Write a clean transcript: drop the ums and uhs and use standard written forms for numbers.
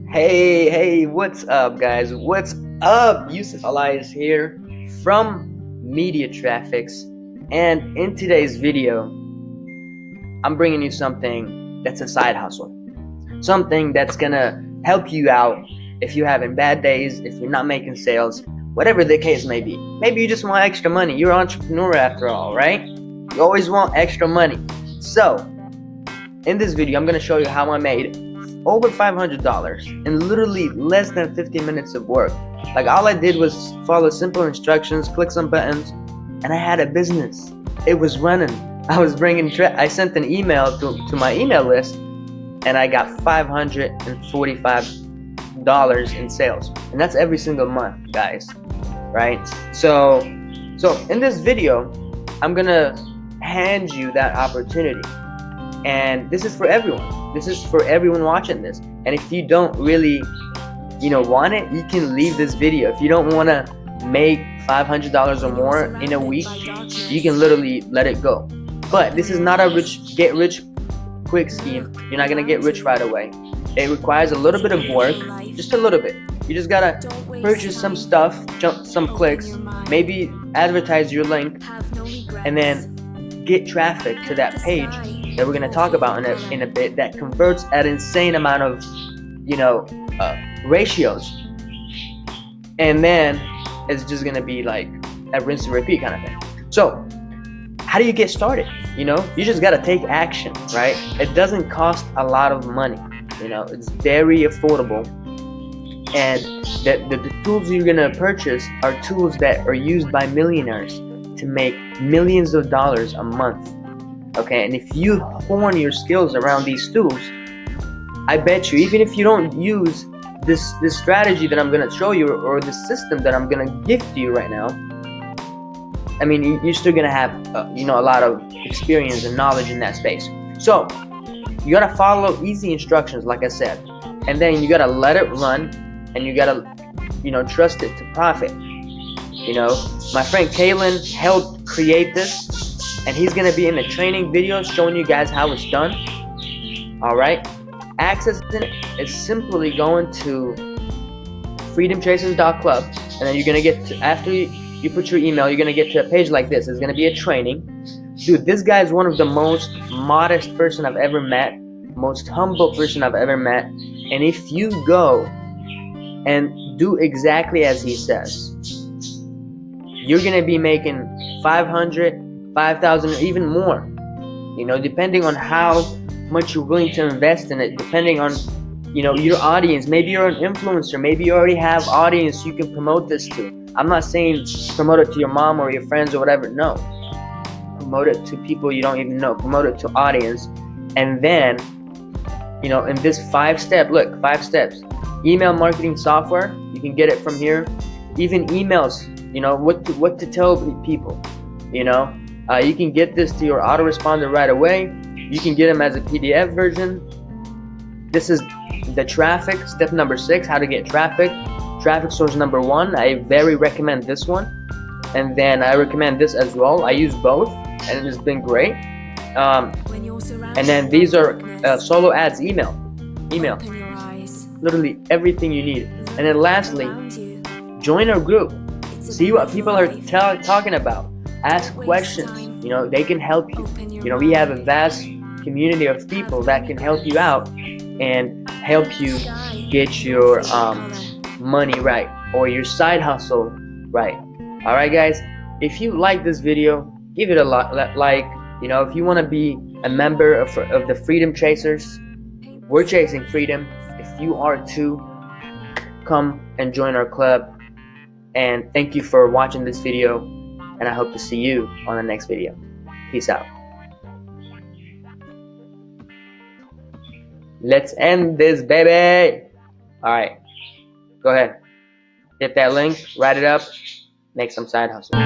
Hey, what's up, guys? What's up? Yusuf Elias here from Media Traffics, and in today's video, I'm bringing you something that's a side hustle, something that's gonna help you out if you're having bad days, if you're not making sales, whatever the case may be. Maybe you just want extra money. You're an entrepreneur after all, right? You always want extra money. So, in this video, I'm gonna show you how I made over $500 in literally less than 15 minutes of work. Like, all I did was follow simple instructions, click some buttons, and I had a business. It was running. I was I sent an email to my email list, and I got $545 in sales, and that's every single month, guys, right? So in this video, I'm gonna hand you that opportunity, and this is for everyone. This is for everyone watching this. And if you don't really want it, you can leave this video. If you don't want to make $500 or more in a week, you can literally let it go. But this is not a get rich quick scheme. You're not gonna get rich right away. It requires a little bit of work, just a little bit. You just gotta purchase some stuff, jump some clicks, maybe advertise your link, and then get traffic to that page that we're going to talk about in a bit, that converts at an insane amount of ratios, and then it's just going to be like a rinse and repeat kind of thing. So how do you get started? You just got to take action, right? It doesn't cost a lot of money. It's very affordable, and the tools you're going to purchase are tools that are used by millionaires to make millions of dollars a month. Okay, and if you hone your skills around these tools, I bet you, even if you don't use this strategy that I'm gonna show you, or the system that I'm gonna gift to you right now, I mean, you're still gonna have a lot of experience and knowledge in that space. So you gotta follow easy instructions, like I said, and then you gotta let it run, and you gotta trust it to profit. My friend Kalen helped create this, and he's gonna be in the training video showing you guys how it's done. Alright, accessing it is simply going to freedomchasers.club, and then you're gonna get to, after you put your email, you're gonna get to a page like this. It's gonna be a training. Dude, this guy is one of the most modest person I've ever met, most humble person I've ever met, and if you go and do exactly as he says, you're gonna be making 500, 5,000, or even more, depending on how much you're willing to invest in it, depending on your audience. Maybe you're an influencer, maybe you already have audience you can promote this to. I'm not saying promote it to your mom or your friends or whatever. No, promote it to people you don't even know. Promote it to audience, and then in this 5 steps: email marketing software. You can get it from here. Even emails, what to tell people. You can get this to your autoresponder right away. You can get them as a PDF version. This is the traffic, step number 6, how to get traffic. Traffic source number 1, I very recommend this one. And then I recommend this as well. I use both, and it's been great. And then these are solo ads, email. Literally everything you need. And then lastly, join our group. See what people are talking about. Ask questions. They can help you. We have a vast community of people that can help you out and help you get your money right, or your side hustle right. Alright, guys, if you like this video, give it a like. If you want to be a member of the Freedom Chasers, we're chasing freedom. If you are too, come and join our club. And thank you for watching this video, and I hope to see you on the next video. Peace out. Let's end this, baby. Alright, go ahead, hit that link, write it up, make some side hustle.